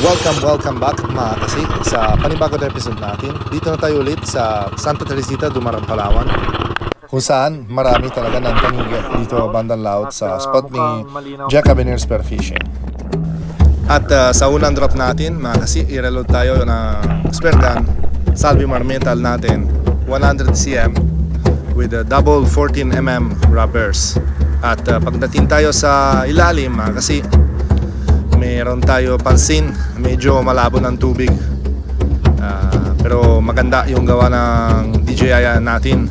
Welcome back mga kasi sa panibagong episode natin. Dito na tayo ulit sa Santa Teresita, Dumaran, Palawan, kung saan marami talaga ng tanigi dito bandang laut sa spot ni Jack Cabernet Spearfishing. At sa unang drop natin mga kasi, i-reload tayo ng spare gun Salvi Marmetal natin 100 cm with a double 14mm rubbers. At pagdating tayo sa ilalim mga kasi, meron tayo pansin, medyo malabo ng tubig, pero maganda yung gawa ng DJI natin,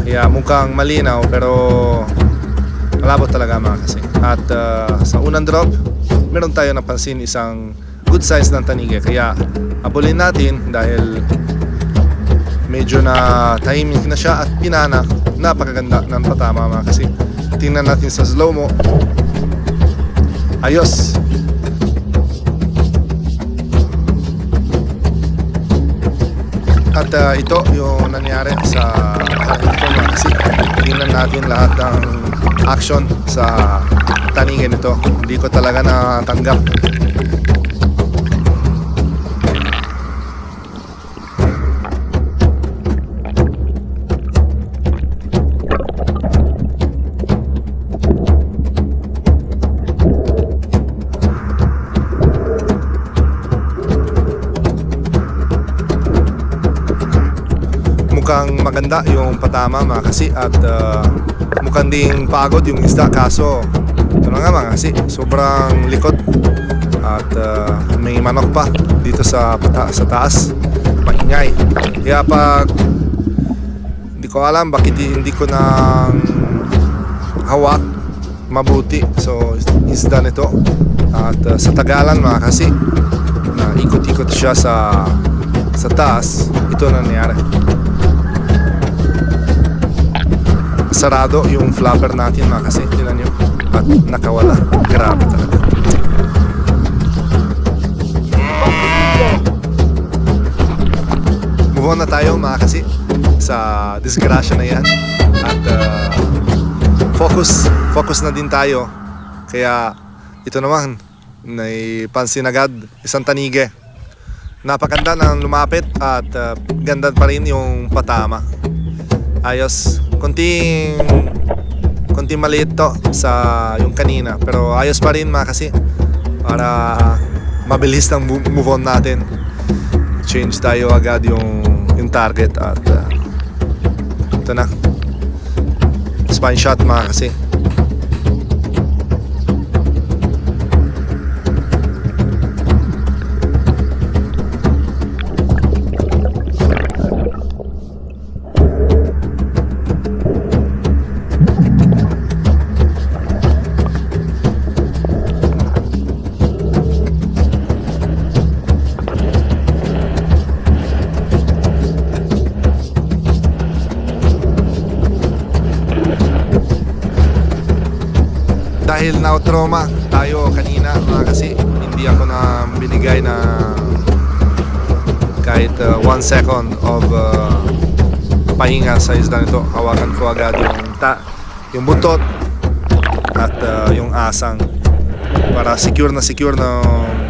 kaya mukhang malinaw pero malabo talaga mga kasi. At sa unang drop meron tayo napansin isang good size ng tanige, kaya abulin natin dahil medyo na tahimik na siya at pinana. Napakaganda ng patama mga kasi. Tingnan natin sa slow mo. Ayos. At ito yung nangyari sa ito kasi. Tingnan natin lahat ng action sa taningin ito. Hindi ko talaga natanggap. Mukhang maganda yung patama mga kasi, at mukhang ding pagod yung isda, kaso ito na nga mga kasi, sobrang likot at may manok pa dito sa taas, maingay. Kaya pag hindi ko alam bakit hindi ko na hawak mabuti, so isda nito. At sa tagalan mga kasi, na ikot-ikot siya sa taas, ito na nangyari. Sarado yung flapper natin mga kasi, tinan nyo, at nakawala. Grabe talaga. Move on na tayo mga kasi sa disgrasya na yan. At focus na din tayo. Kaya ito naman, naipansin agad isang tanige. Napakanda ng lumapit at ganda pa rin yung patama. Ayos. Konting maliit to sa yung kanina, pero ayos pa rin mga kasi, para mabilis ng move on natin. Change tayo agad yung target at ito na, spine shot mga kasi. Dahil na-trauma tayo kanina mga kasi, hindi ako na binigay na kahit 1 second of pahinga sa isda nito. Hawakan ko agad yung butot at yung asang para secure na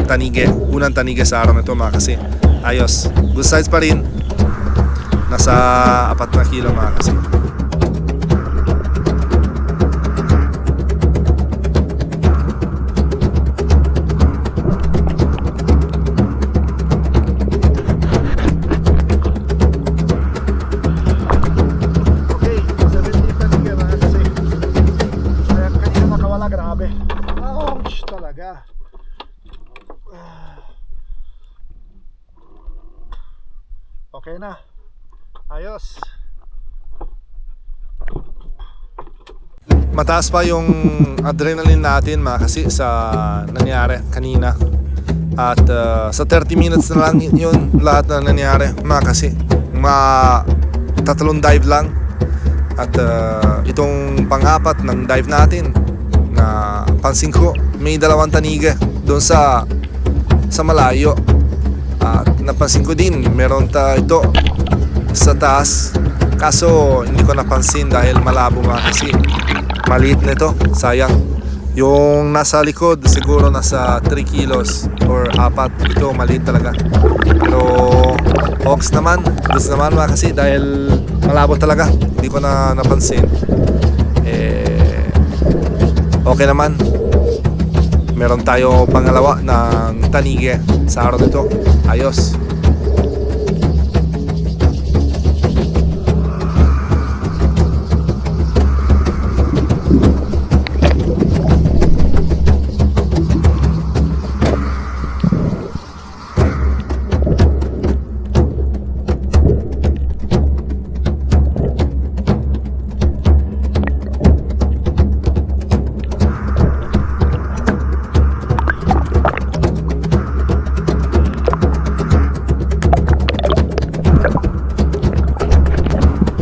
tanige, unang tanige sa araw nito mga kasi. Ayos, good size pa rin, nasa 4 na kilo mga kasi. Okay na. Ayos. Mataas pa yung adrenaline natin mga kasi sa nangyari kanina. At sa 30 minutes na lang yun lahat na nangyari mga kasi. Tatlong dive lang. At itong pang-apat ng dive natin, na pansin ko may 2 tanige doon sa malayo. At napansin ko din meron ito sa taas, kaso hindi ko napansin dahil malabo mga kasi, maliit nito, sayang. Yung nasa likod siguro nasa 3 kilos or 4. Ito maliit talaga. Pero hogs naman, dus naman mga kasi dahil malabo talaga. Hindi ko na napansin. Okay naman. Meron tayo pangalawa ng tanige sa araw nito. Ayos.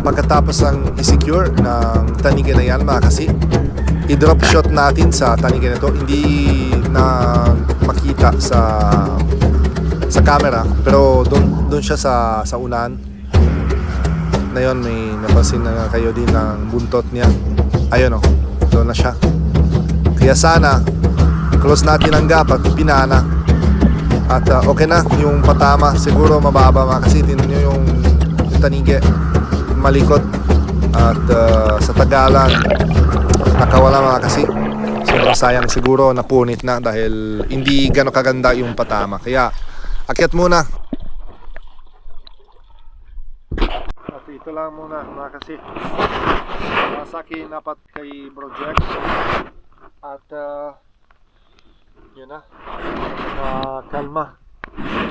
Pagkatapos ng i-secure ng tanige na yan mga kasi, i-drop shot natin sa tanige na to. Hindi na makita sa camera, pero doon siya sa unahan. Na yun, may napansin na kayo din ng buntot niya. Ayun o, doon na siya. Kaya sana close natin ang gap at pinana. At okay na yung patama. Siguro mababa mga kasi, tingnan nyo yung tanige malikot at sa tagalan nakawala mga kasi. So sayang siguro napunit na dahil hindi gano'ng kaganda yung patama. Kaya akyat muna. At ito lang muna mga kasi. Sa akin dapat kay Bro Jack. At yun na. Kalma.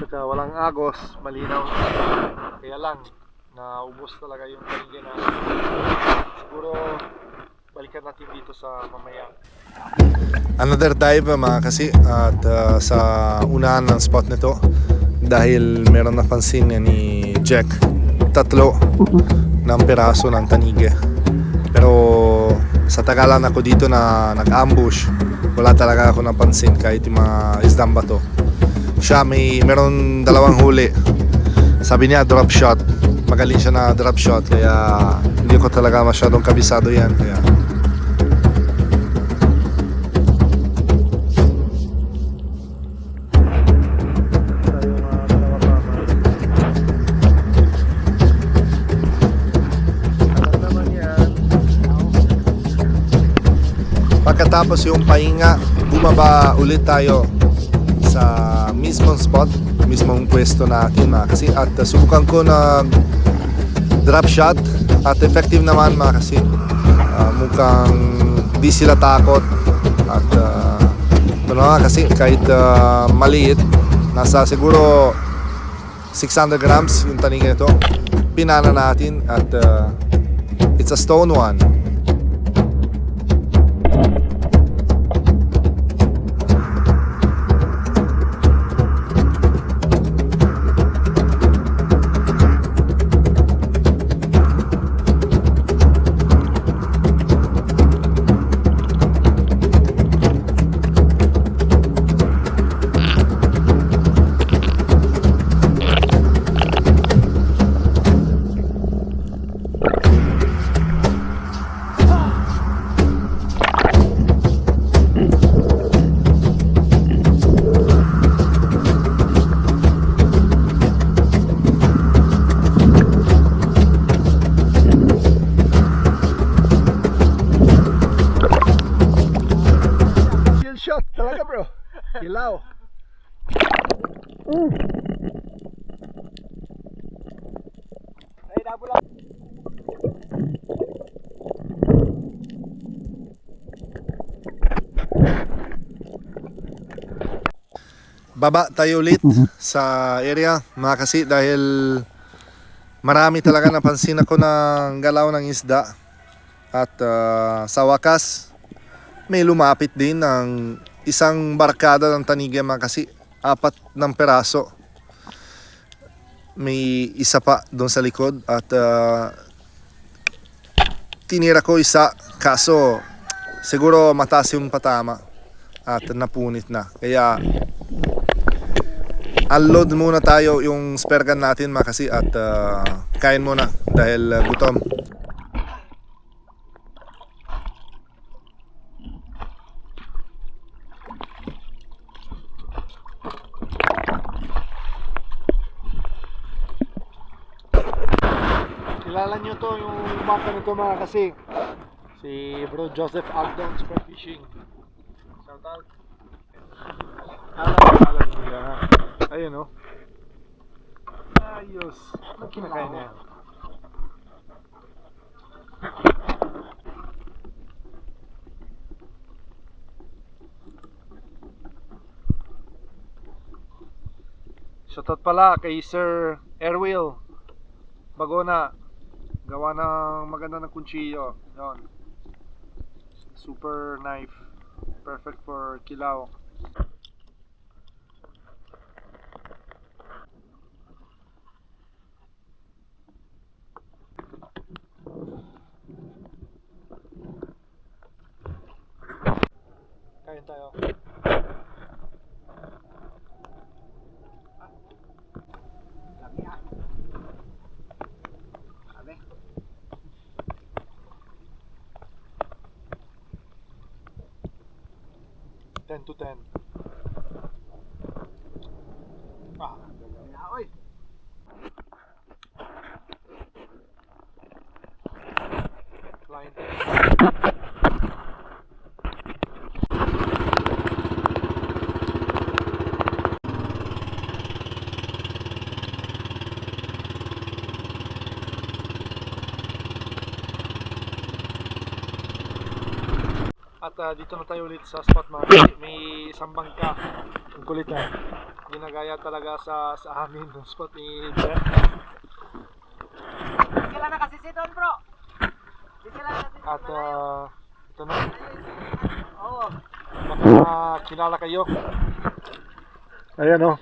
Tsaka walang agos, malinaw. Kaya lang naubos talaga yung tanige na. Siguro balikan natin dito sa mamaya. Another dive mga kasi at sa unahan ng spot nito dahil meron napansin niya ni Jack 3 ng piraso ng tanige. Pero sa tagalan ako dito na nag-ambush, wala talaga ako napansin kahit yung mga isdang bato. Siya meron 2 huli. Sabi niya drop shot. Magaling siya na drop shot, kaya hindi ko talaga masyadong kabisado yan. Kaya pagkatapos yung pahinga, bumaba ulit tayo sa mismong spot, mismong pwesto natin mga kasi. At subukan ko na drop shot at effective naman mga kasi. Mukhang di sila takot. At ito na kasi kahit maliit, nasa siguro 600 grams yung taninga nito. Pinana natin at it's a stone one. Hilaw. Ay, dabo lang. Baba tayo ulit sa area mga kasi dahil marami talaga napansin ako ng galaw ng isda. At sa wakas may lumapit din ng isang barkada ng tanige mga kasi, 4 ng peraso. May isa pa doon sa likod at tinira ko isa, kaso siguro mataas yung patama at napunit na. Kaya unload muna tayo yung spare gun natin mga kasi at kain muna dahil gutom. kilala nyo to, yung bangka nito mga kasi. Si Bro Joseph Agdon Sport Fishing. Shout out. Alam nila. Ayun o. Ayos. Ang kinakain na yan. Shoutout pala kay Sir Airwheel Bagona. Gawa ng maganda ng kunchilyo. Yun. Super knife. Perfect for kilaw. Kain tayo. Sabi. 10 to 10. Ah, galing na, oy. Line. At dito na tayo ulit sa spot mga. May isang bangka. Ang kulit na. Ginagaya talaga sa amin yung spot ni Jeff. Sila na kasi si Don, bro. Sila na kasi. At ito na. Oo. Baka kilala kayo. Ayan o.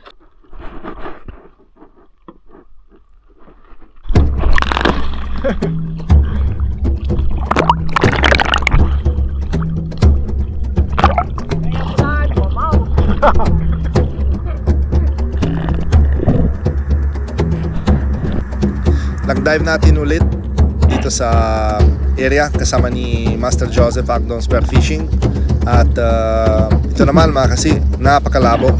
Nag-dive natin ulit dito sa area kasama ni Master Joseph Agdon Spear Fishing. At ito naman mga kasi napakalabo.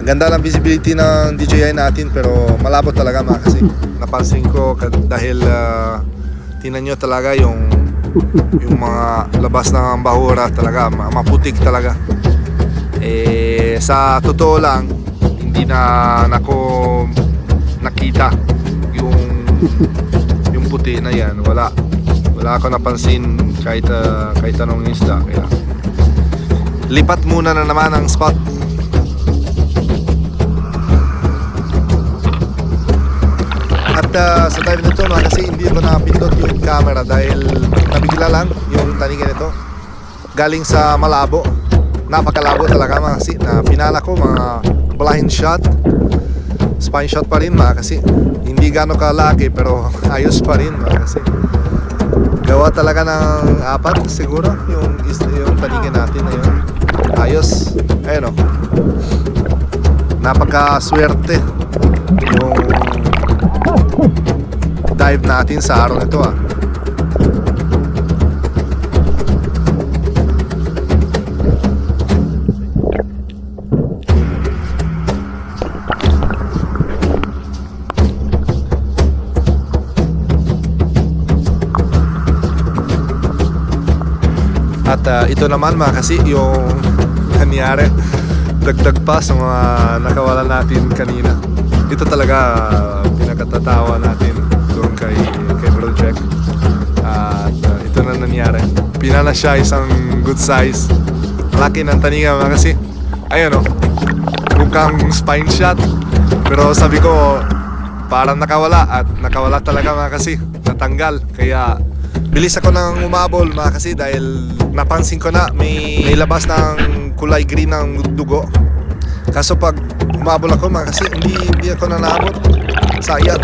Ganda ng visibility ng DJI natin pero malabo talaga mga kasi. Napansin ko dahil tingnan nyo talaga yung mga labas ng bahura talaga maputik talaga. Sa totoo lang hindi na ako nakita yung puti na yan. Wala ako napansin kahit anong isda. Kaya lipat muna na naman ang spot. At sa dive nito kasi hindi ko napindot yung camera dahil nabigla lang yung taningan nito galing sa malabo. Napakalabo talaga mga kasi na pinala ko mga blind shot, spine shot pa rin mga kasi hindi gano'ng kalaki pero ayos pa rin mga kasi gawa talaga ng 4 siguro yung taningan natin na yun. Ayos, ayun o, napakaswerte yung dive natin sa araw nito ah. At ito naman mga kasi yung nangyari, dagdag pa sa mga nakawala natin kanina. Ito talaga pinakatatawa natin doon kay Bro Jack. At ito na nangyari, pinala siya isang good size, laki ng taninga mga kasi. Ayun o, mukhang spine shot pero sabi ko parang nakawala at nakawala talaga mga kasi, natanggal. Kaya bilis ako nang umabol mga kasi dahil napansin ko na may labas ng kulay green ng dugo. Kaso pag umabol ako mga kasi hindi ako nanabot. Sayang,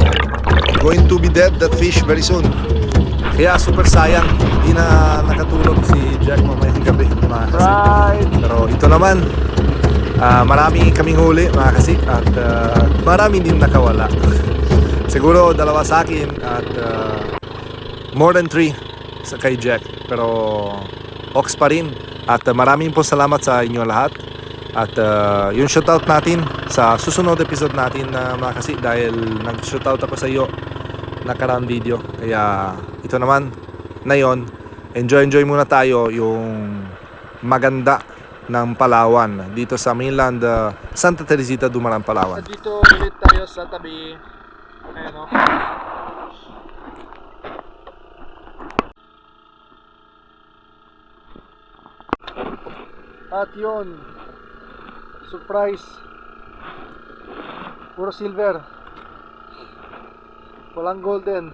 going to be dead that fish very soon. Kaya super sayang hindi na nakatulog si Jack mamayang gabi mga kasi. Pero ito naman marami kaming huli mga kasi at marami din nakawala. Siguro 2 sa akin at more than 3 sa kay Jack, pero ox pa rin. At maraming po salamat sa inyo lahat. At yung shoutout natin sa susunod episode natin mga kasi dahil nag-shoutout ako sa iyo nakaraang video. Kaya ito naman, na yon, enjoy muna tayo yung maganda ng Palawan dito sa mainland Santa Teresita, Dumaran, Palawan. Dito ulit tayo sa tabi. Ayan o. At yun, surprise, puro silver, walang golden.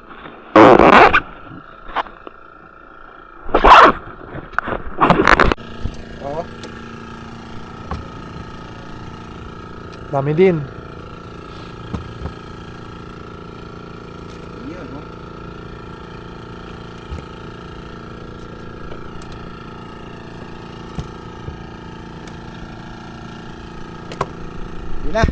Oh. Dami din. Yun na.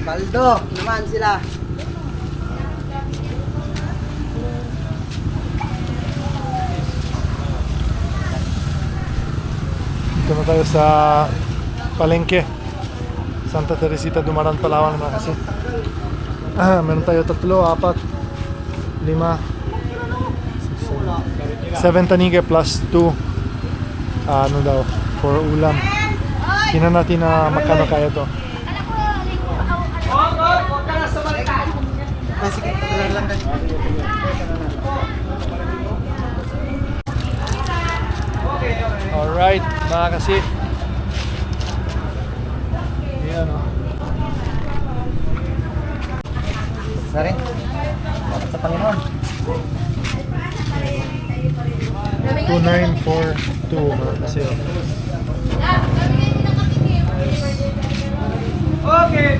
Baldo naman sila. Dito na tayo sa palengke Santa Teresita, Dumaran, Palawan mga kasi. Meron tayo 3, 4, 5, 7 tanige plus 2 ano daw for ulam. Tingnan natin na magkano kaya to. Alright mga kasi. Ayan o. Sa rin. Sa Panginoon. 2942 mga kasi. Okay,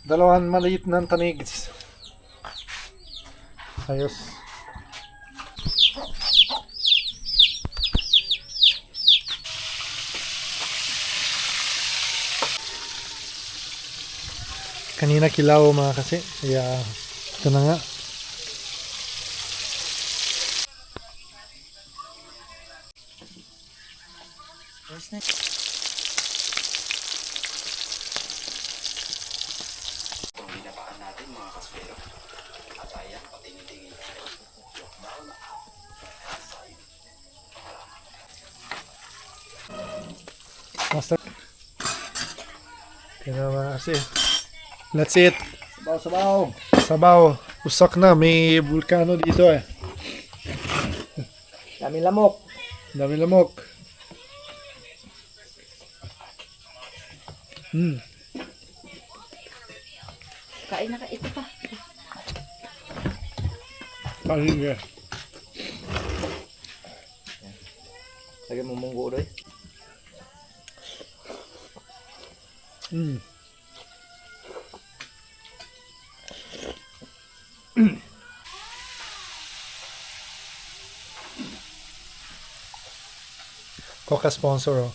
Dalawan maliit ng tanig. Ayos. Kanina kilaw mga kasi. Kaya ito na nga. Master. Kaya mga kasi. Let's eat. Sabaw. Sabaw. Usak na. May vulkano dito eh. Dami lamok. Dami lamok. Kain na ka, ito pa. Pahinga. Lagyan mo munggo doy. Coca sponsor oh.